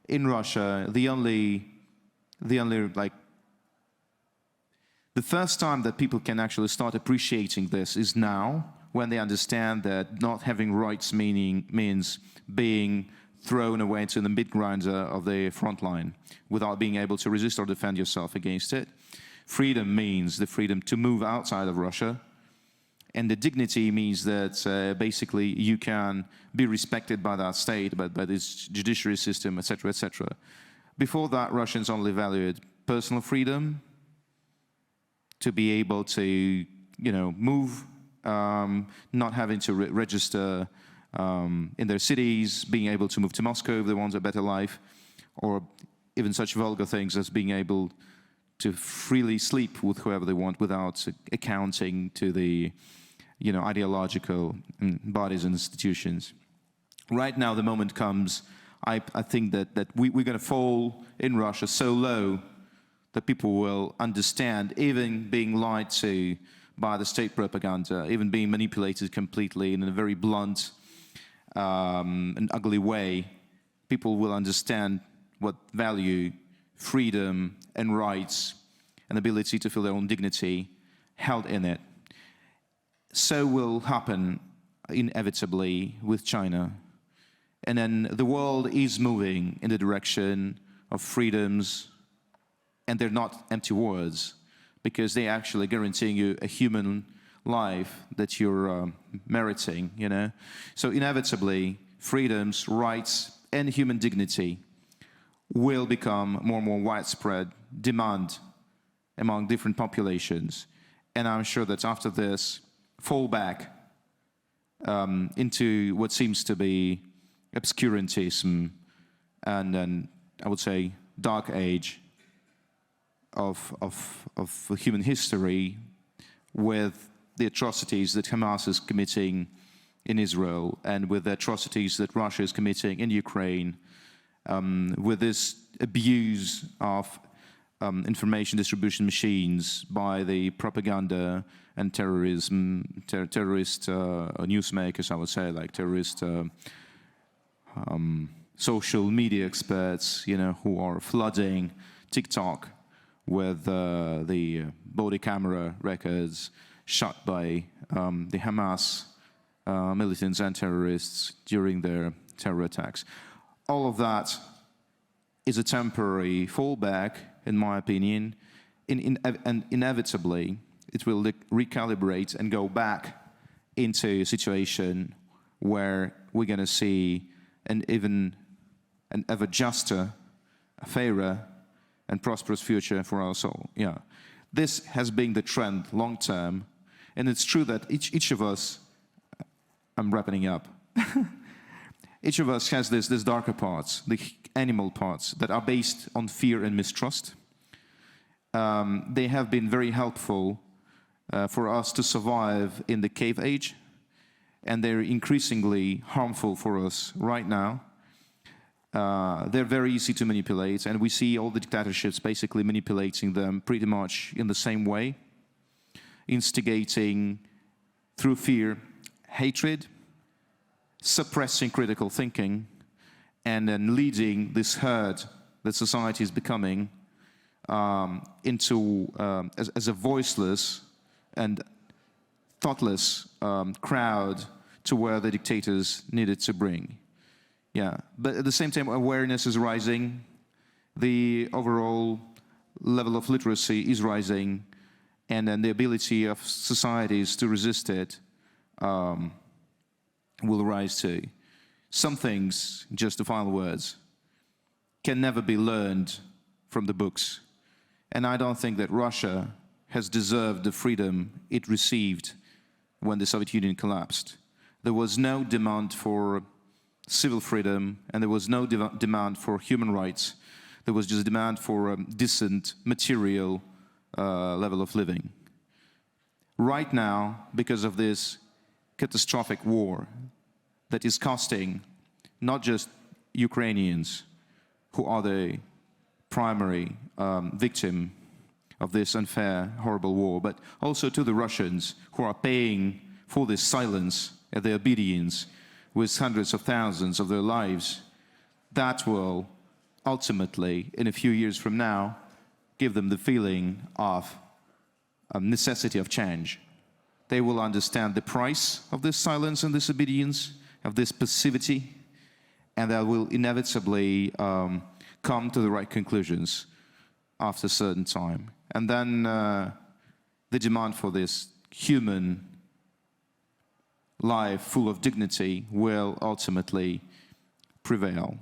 in Russia, the first time that people can actually start appreciating this is now, when they understand that not having rights means being thrown away to the mid-grinder of the front line without being able to resist or defend yourself against it. Freedom means the freedom to move outside of Russia. And the dignity means that basically you can be respected by that state, by this judiciary system, etc., etc. Before that, Russians only valued personal freedom, to be able to, move, not having to register in their cities, being able to move to Moscow if they want a better life, or even such vulgar things as being able to freely sleep with whoever they want without accounting to the ideological bodies and institutions. Right now, the moment comes, I think that we're going to fall in Russia so low that people will understand, even being lied to by the state propaganda, even being manipulated completely in a very blunt and ugly way, people will understand what value freedom and rights and ability to feel their own dignity held in it. So will happen inevitably with China. And then the world is moving in the direction of freedoms, and they're not empty words, because they're actually guaranteeing you a human life that you're meriting, So inevitably, freedoms, rights, and human dignity will become more and more widespread demand among different populations. And I'm sure that after this, fall back into what seems to be obscurantism and I would say dark age of human history, with the atrocities that Hamas is committing in Israel and with the atrocities that Russia is committing in Ukraine, with this abuse of information distribution machines by the propaganda and terrorist newsmakers, I would say, like terrorist social media experts, who are flooding TikTok with the body camera records shot by the Hamas militants and terrorists during their terror attacks. All of that is a temporary fallback, in my opinion, and inevitably it will recalibrate and go back into a situation where we're going to see an ever juster, fairer, and prosperous future for us all. Yeah, this has been the trend long term, and it's true that each of us, I'm wrapping up. Each of us has these darker parts, the animal parts that are based on fear and mistrust. They have been very helpful for us to survive in the cave age, and they're increasingly harmful for us right now. They're very easy to manipulate, and we see all the dictatorships basically manipulating them pretty much in the same way, instigating through fear, hatred, suppressing critical thinking, and then leading this herd that society is becoming into as a voiceless and thoughtless crowd to where the dictators needed to bring. Yeah, but at the same time, awareness is rising. The overall level of literacy is rising, and then the ability of societies to resist it will rise too. Some things, just the final words, can never be learned from the books. And I don't think that Russia has deserved the freedom it received when the Soviet Union collapsed. There was no demand for civil freedom, and there was no demand for human rights. There was just a demand for a decent material level of living. Right now, because of this catastrophic war that is costing not just Ukrainians, who are the primary victim of this unfair, horrible war, but also to the Russians, who are paying for this silence and their obedience with hundreds of thousands of their lives, that will ultimately, in a few years from now, give them the feeling of necessity of change. They will understand the price of this silence and this obedience, of this passivity, and they will inevitably come to the right conclusions after a certain time. And then the demand for this human life full of dignity will ultimately prevail.